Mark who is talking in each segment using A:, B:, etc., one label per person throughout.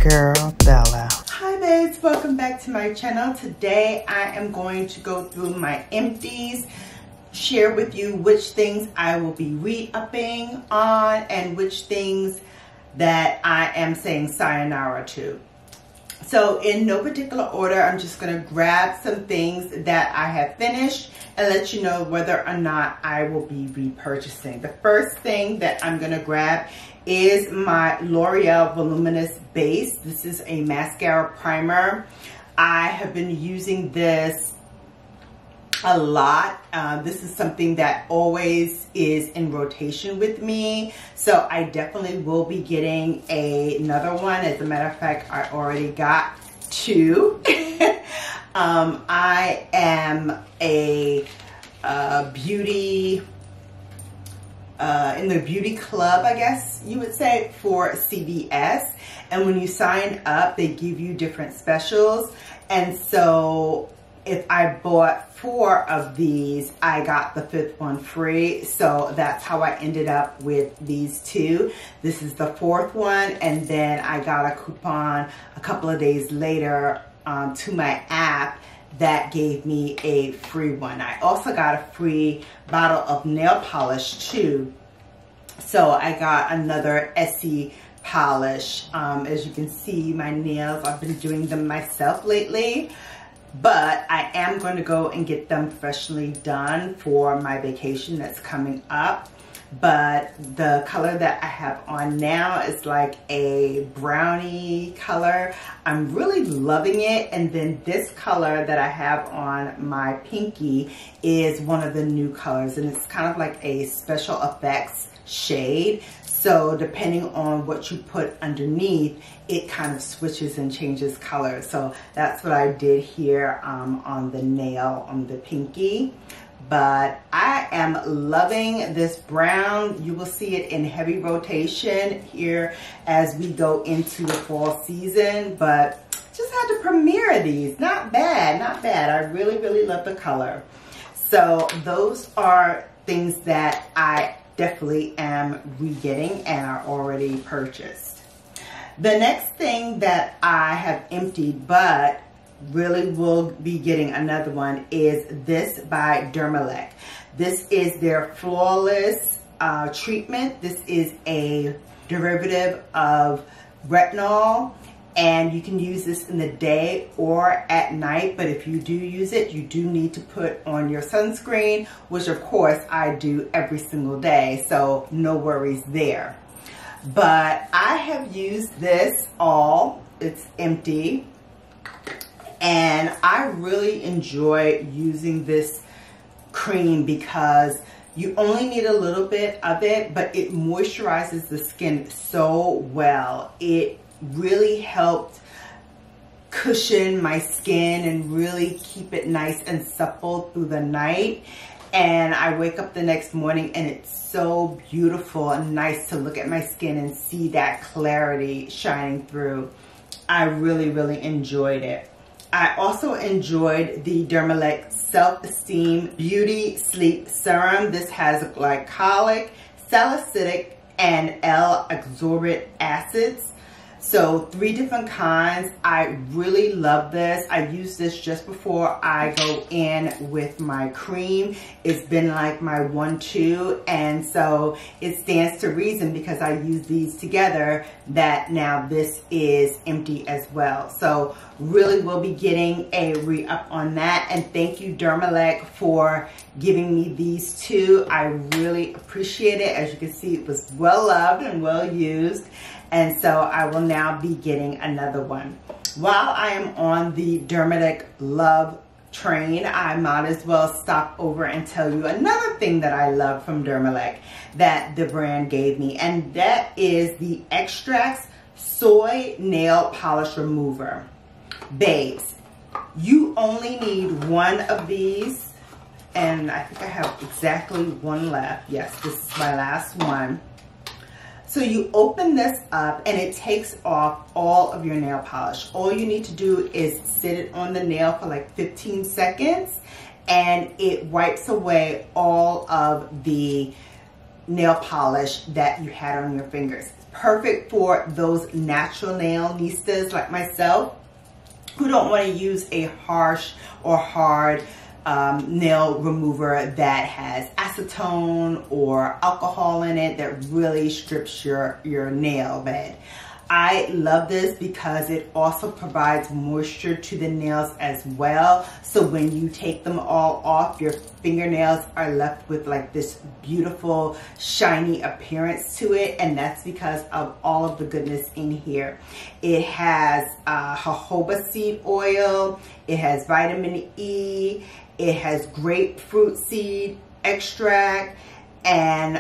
A: Girl Bella.
B: Hi babes, welcome back to my channel. Today I am going to go through my empties, share with you which things I will be re-upping on and which things that I am saying sayonara to. So in no particular order, I'm just going to grab some things that I have finished and let you know whether or not I will be repurchasing. The first thing that I'm going to grab is my L'Oreal Voluminous Base. This is a mascara primer. I have been using this a lot. This is something that always is in rotation with me. So I definitely will be getting another one. As a matter of fact, I already got two. I am a beauty, in the beauty club, I guess you would say, for CVS. And when you sign up, they give you different specials. And so if I bought 4 of these, I got the 5th one free. So that's how I ended up with these 2. This is the 4th one. And then I got a coupon a couple of days later to my app that gave me a free one. I also got a free bottle of nail polish too. So I got another Essie polish. As you can see, my nails, I've been doing them myself lately. But I am going to go and get them professionally done for my vacation that's coming up. But the color that I have on now is like a brownie color. I'm really loving it. And then this color that I have on my pinky is one of the new colors. And it's kind of like a special effects shade. So depending on what you put underneath, it kind of switches and changes color. So that's what I did here on the nail, on the pinky. But I am loving this brown. You will see it in heavy rotation here as we go into the fall season. But just had to premiere these. Not bad, not bad. I really, really love the color. So those are things that I definitely am re-getting and are already purchased. The next thing that I have emptied but really will be getting another one is this by Dermalect. This is their Flawless treatment. This is a derivative of retinol, and you can use this in the day or at night, but if you do use it, you do need to put on your sunscreen, which of course I do every single day, so no worries there. But I have used this all, it's empty, and I really enjoy using this cream because you only need a little bit of it, but it moisturizes the skin so well. It really helped cushion my skin and really keep it nice and supple through the night. And I wake up the next morning and it's so beautiful and nice to look at my skin and see that clarity shining through. I really, really enjoyed it. I also enjoyed the Dermalect Self-Esteem Beauty Sleep Serum. This has glycolic, salicylic, and L-ascorbic acids. So 3 different kinds. I really love this. I use this just before I go in with my cream. It's been like my 1-2, and so it stands to reason because I use these together that now this is empty as well. So really will be getting a re-up on that, and thank you Dermalect for giving me these 2. I really appreciate it. As you can see, it was well loved and well used. And so I will now be getting another one. While I am on the Dermalect love train, I might as well stop over and tell you another thing that I love from Dermalect that the brand gave me. And that is the Extracts Soy Nail Polish Remover. Babes, you only need 1 of these. And I think I have exactly 1 left. Yes, this is my last one. So you open this up and it takes off all of your nail polish. All you need to do is sit it on the nail for like 15 seconds and it wipes away all of the nail polish that you had on your fingers. Perfect for those natural nail nistas like myself who don't want to use a harsh or hard nail remover that has acetone or alcohol in it that really strips your nail bed. I love this because it also provides moisture to the nails as well. So when you take them all off, your fingernails are left with like this beautiful shiny appearance to it. And that's because of all of the goodness in here. It has jojoba seed oil. It has vitamin E. It has grapefruit seed extract. And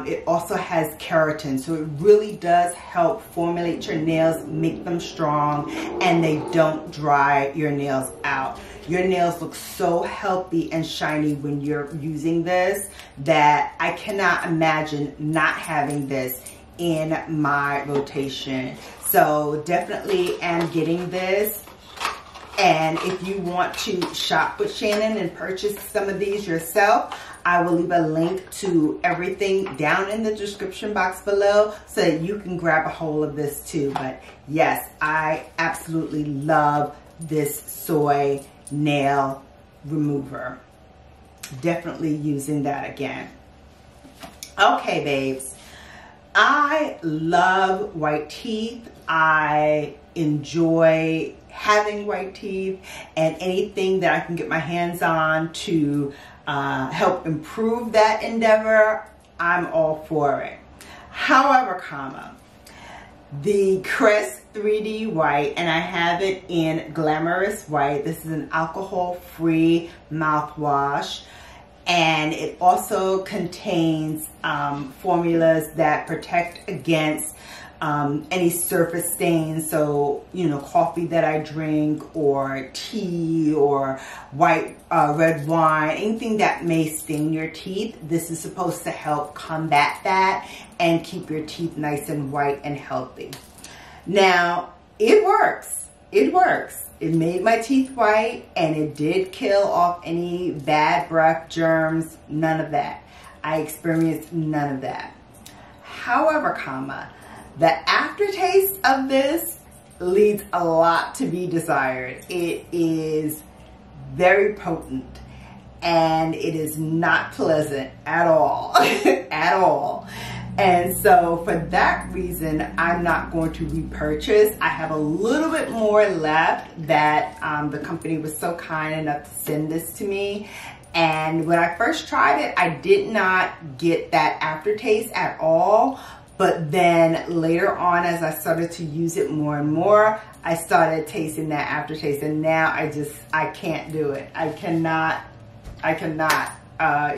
B: it also has keratin, so it really does help formulate your nails, make them strong, and they don't dry your nails out. Your nails look so healthy and shiny when you're using this that I cannot imagine not having this in my rotation. So definitely am getting this. And if you want to shop with Shannon and purchase some of these yourself, I will leave a link to everything down in the description box below so that you can grab a hold of this too. But yes, I absolutely love this soy nail remover. Definitely using that again. Okay, babes. I love white teeth. I enjoy having white teeth, and anything that I can get my hands on to help improve that endeavor, I'm all for it. However, the Crest 3D white, and I have it in Glamorous White. This is an alcohol-free mouthwash, and it also contains formulas that protect against any surface stains. So, you know, coffee that I drink or tea or red wine, anything that may stain your teeth, this is supposed to help combat that and keep your teeth nice and white and healthy. Now, it works. It works. It made my teeth white, and it did kill off any bad breath, germs, none of that. I experienced none of that. However, the aftertaste of this leaves a lot to be desired. It is very potent, and it is not pleasant at all, at all. And so for that reason, I'm not going to repurchase. I have a little bit more left that the company was so kind enough to send this to me. And when I first tried it, I did not get that aftertaste at all. But then later on, as I started to use it more and more, I started tasting that aftertaste. And now I can't do it. I cannot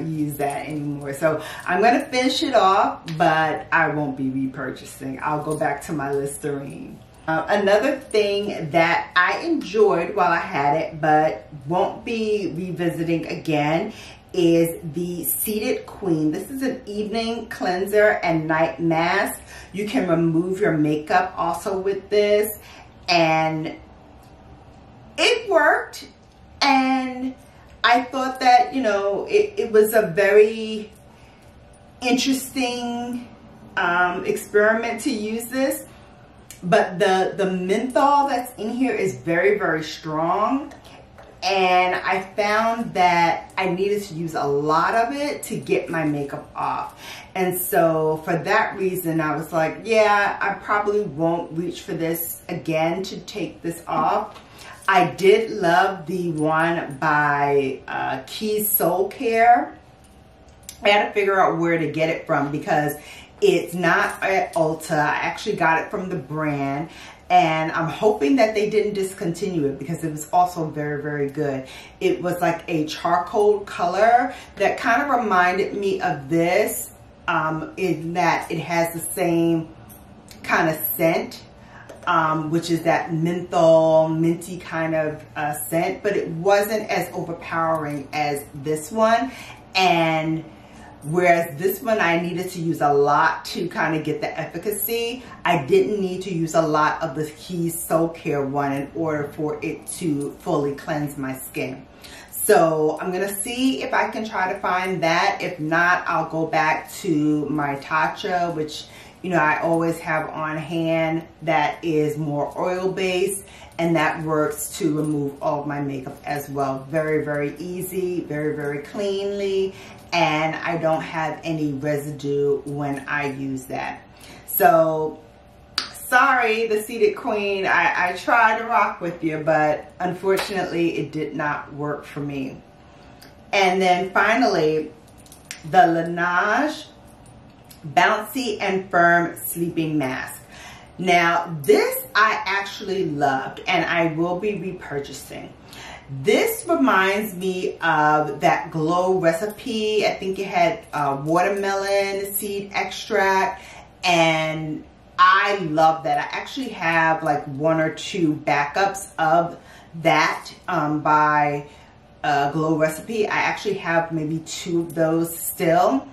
B: use that anymore. So I'm going to finish it off, but I won't be repurchasing. I'll go back to my Listerine. Another thing that I enjoyed while I had it, but won't be revisiting again, is the Seated Queen. This is an evening cleanser and night mask. You can remove your makeup also with this, and it worked. And I thought that, you know, it was a very interesting experiment to use this. But the menthol that's in here is very, very strong. And I found that I needed to use a lot of it to get my makeup off. And so for that reason, I was like, yeah, I probably won't reach for this again to take this off. I did love the one by Keys Soul Care. I had to figure out where to get it from because it's not at Ulta. I actually got it from the brand. And I'm hoping that they didn't discontinue it because it was also very, very good. It was like a charcoal color that kind of reminded me of this, in that it has the same kind of scent, which is that menthol, minty kind of scent, but it wasn't as overpowering as this one. And whereas this one, I needed to use a lot to kind of get the efficacy. I didn't need to use a lot of the Keys Soul Care one in order for it to fully cleanse my skin. So I'm gonna see if I can try to find that. If not, I'll go back to my Tatcha, which, you know, I always have on hand, that is more oil based, and that works to remove all of my makeup as well. Very, very easy, very, very cleanly, and I don't have any residue when I use that. So sorry, the Seated Queen, I tried to rock with you, but unfortunately it did not work for me. And then finally, the Laneige Bouncy and Firm Sleeping Mask. Now this I actually loved, and I will be repurchasing. This reminds me of that Glow recipe. I think it had watermelon seed extract, and I love that. I actually have like 1 or 2 backups of that by Glow recipe. I actually have maybe 2 of those still,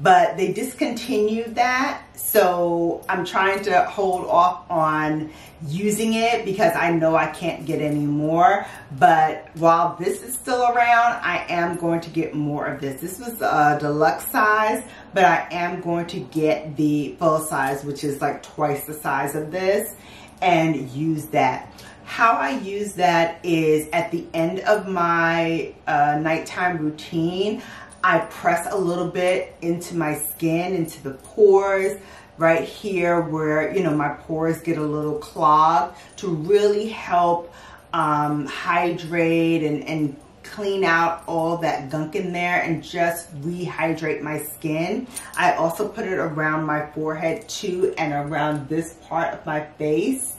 B: but they discontinued that. So I'm trying to hold off on using it because I know I can't get any more. But while this is still around, I am going to get more of this. This was a deluxe size, but I am going to get the full size, which is like twice the size of this, and use that. How I use that is at the end of my nighttime routine, I press a little bit into my skin, into the pores, right here where, you know, my pores get a little clogged, to really help hydrate and clean out all that gunk in there and just rehydrate my skin. I also put it around my forehead too, and around this part of my face,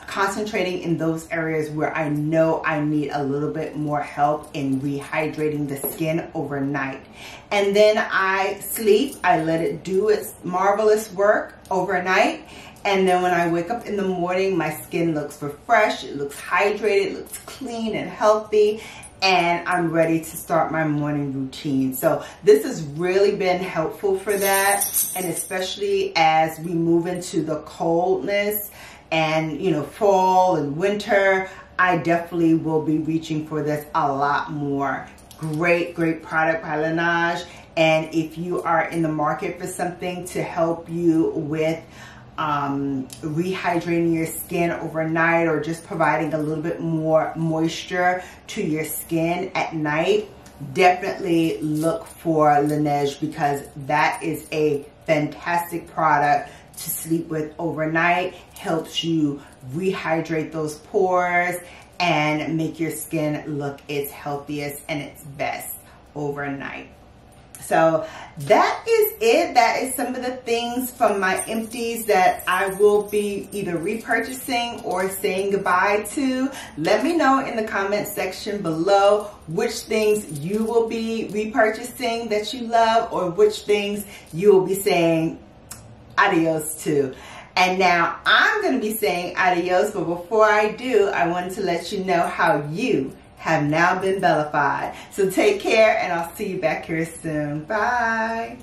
B: concentrating in those areas where I know I need a little bit more help in rehydrating the skin overnight. And then I sleep, I let it do its marvelous work overnight. And then when I wake up in the morning, my skin looks refreshed, it looks hydrated, it looks clean and healthy, and I'm ready to start my morning routine. So this has really been helpful for that, and especially as we move into the coldness and, you know, fall and winter, I definitely will be reaching for this a lot more. Great, great product by Laneige. And if you are in the market for something to help you with rehydrating your skin overnight, or just providing a little bit more moisture to your skin at night, definitely look for Laneige, because that is a fantastic product to sleep with overnight. Helps you rehydrate those pores and make your skin look its healthiest and its best overnight. So that is it. That is some of the things from my empties that I will be either repurchasing or saying goodbye to. Let me know in the comment section below which things you will be repurchasing that you love, or which things you will be saying adios to. And now I'm going to be saying adios, but before I do, I wanted to let you know how you have now been Bellafied. So take care, and I'll see you back here soon. Bye.